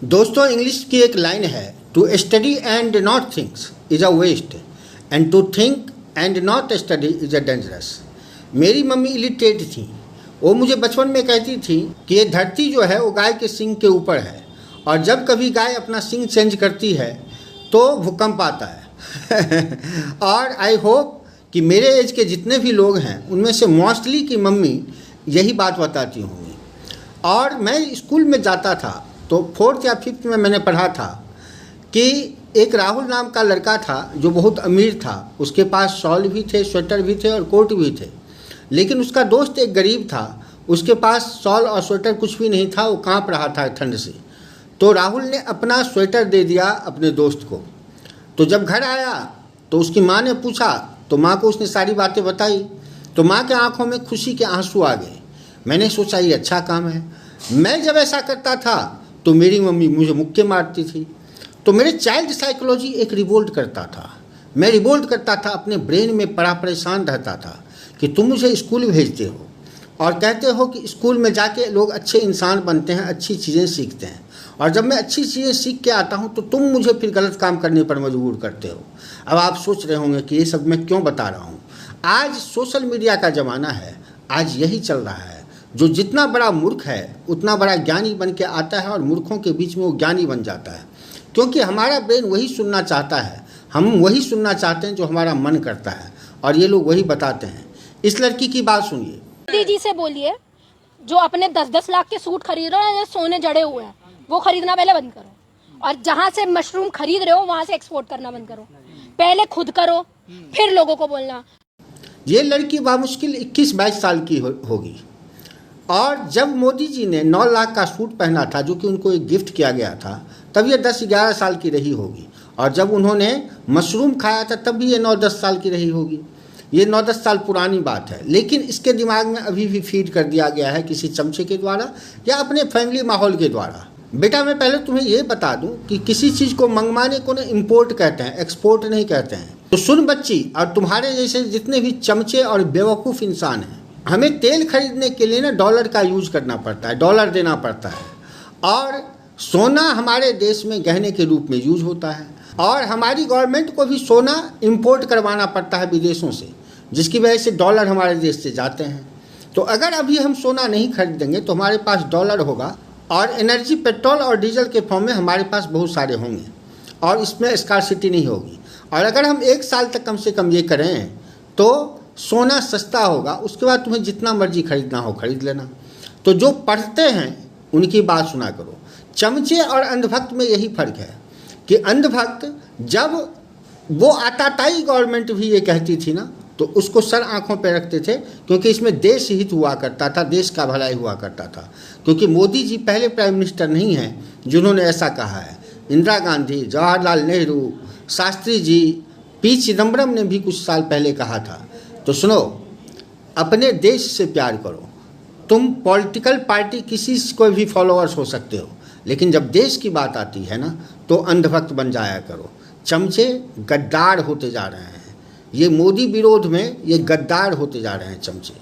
दोस्तों, इंग्लिश की एक लाइन है, to study and not thinks is a waste and to think and not study is a dangerous. मेरी mummy illiterate थी। वो मुझे बचपन में कहती थी कि ये धरती जो है वो गाय के सींग के ऊपर है, और जब कभी गाय अपना सींग चेंज करती है तो भूकंप आता है। और आई होप कि मेरे एज के जितने भी लोग हैं उनमें से मोस्टली की मम्मी यही बात बताती होंगी। और मैं स्कूल में जाता था तो 4th या 5th में मैंने पढ़ा था कि एक राहुल नाम का लड़का था जो बहुत अमीर था। उसके पास शॉल भी थे, स्वेटर भी थे और कोट भी थे। लेकिन उसका दोस्त एक गरीब था, उसके पास शॉल और स्वेटर कुछ भी नहीं था, वो कांप रहा था ठंड से। तो राहुल ने अपना स्वेटर दे दिया अपने दोस्त को। तो जब घर आया तो उसकी माँ ने पूछा, तो माँ को उसने सारी बातें बताई। तो माँ के आंखों में खुशी के आंसू आ गए। मैंने सोचा ये अच्छा काम है। मैं जब ऐसा करता था तो मेरी मम्मी मुझे मुक्के मारती थी। तो मेरे चाइल्ड साइकोलॉजी एक रिवोल्ट करता था। मैं रिवोल्ट करता था, अपने ब्रेन में बड़ा परेशान रहता था कि तुम मुझे स्कूल भेजते हो और कहते हो कि स्कूल में जाके लोग अच्छे इंसान बनते हैं, अच्छी चीज़ें सीखते हैं, और जब मैं अच्छी चीज़ें सीख के आता हूँ तो तुम मुझे फिर गलत काम करने पर मजबूर करते हो। अब आप सोच रहे होंगे कि ये सब मैं क्यों बता रहा हूँ। आज सोशल मीडिया का ज़माना है, आज यही चल रहा है। जो जितना बड़ा मूर्ख है उतना बड़ा ज्ञानी बन के आता है, और मूर्खों के बीच में वो ज्ञानी बन जाता है, क्योंकि हमारा ब्रेन वही सुनना चाहता है। हम वही सुनना चाहते हैं जो हमारा मन करता है, और ये लोग वही बताते हैं। इस लड़की की बात सुनिए। मोदी जी से बोलिए, जो अपने 10-10 लाख के सूट खरीद रहे हैं, सोने जड़े हुए हैं, वो खरीदना पहले बंद करो। और जहां से मशरूम खरीद रहे हो वहां से एक्सपोर्ट करना बंद करो। पहले खुद करो, फिर लोगों को बोलना। ये लड़की बामुश्किल 21-22 साल की होगी, और जब मोदी जी ने 9 लाख का सूट पहना था जो कि उनको एक गिफ्ट किया गया था, तब ये 10-11 साल की रही होगी। और जब उन्होंने मशरूम खाया था तब भी ये 9-10 साल की रही होगी। ये 9-10 साल पुरानी बात है, लेकिन इसके दिमाग में अभी भी फीड कर दिया गया है किसी चमचे के द्वारा या अपने फैमिली माहौल के द्वारा। बेटा, मैं पहले तुम्हें ये बता दूं कि किसी चीज़ को मंगवाने को ना इम्पोर्ट कहते हैं, एक्सपोर्ट नहीं कहते हैं। तो सुन बच्ची, और तुम्हारे जैसे जितने भी चमचे और बेवकूफ़ इंसान हैं, हमें तेल खरीदने के लिए ना डॉलर का यूज करना पड़ता है, डॉलर देना पड़ता है। और सोना हमारे देश में गहने के रूप में यूज होता है, और हमारी गवर्नमेंट को भी सोना इंपोर्ट करवाना पड़ता है विदेशों से, जिसकी वजह से डॉलर हमारे देश से जाते हैं। तो अगर अभी हम सोना नहीं खरीदेंगे तो हमारे पास डॉलर होगा, और एनर्जी पेट्रोल और डीजल के फॉर्म में हमारे पास बहुत सारे होंगे, और इसमें स्कार्सिटी नहीं होगी। और अगर हम 1 साल तक कम से कम ये करें तो सोना सस्ता होगा। उसके बाद तुम्हें जितना मर्जी खरीदना हो खरीद लेना। तो जो पढ़ते हैं उनकी बात सुना करो। चमचे और अंधभक्त में यही फर्क है कि अंधभक्त जब वो आताताई गवर्नमेंट भी ये कहती थी ना, तो उसको सर आंखों पे रखते थे, क्योंकि इसमें देश हित हुआ करता था, देश का भलाई हुआ करता था। क्योंकि मोदी जी पहले प्राइम मिनिस्टर नहीं हैं जिन्होंने ऐसा कहा है। इंदिरा गांधी, जवाहरलाल नेहरू, शास्त्री जी, पी चिदम्बरम ने भी कुछ साल पहले कहा था। तो सुनो, अपने देश से प्यार करो। तुम पॉलिटिकल पार्टी किसी कोई भी फॉलोअर्स हो सकते हो, लेकिन जब देश की बात आती है ना तो अंधभक्त बन जाया करो। चमचे गद्दार होते जा रहे हैं, ये मोदी विरोध में ये गद्दार होते जा रहे हैं चमचे।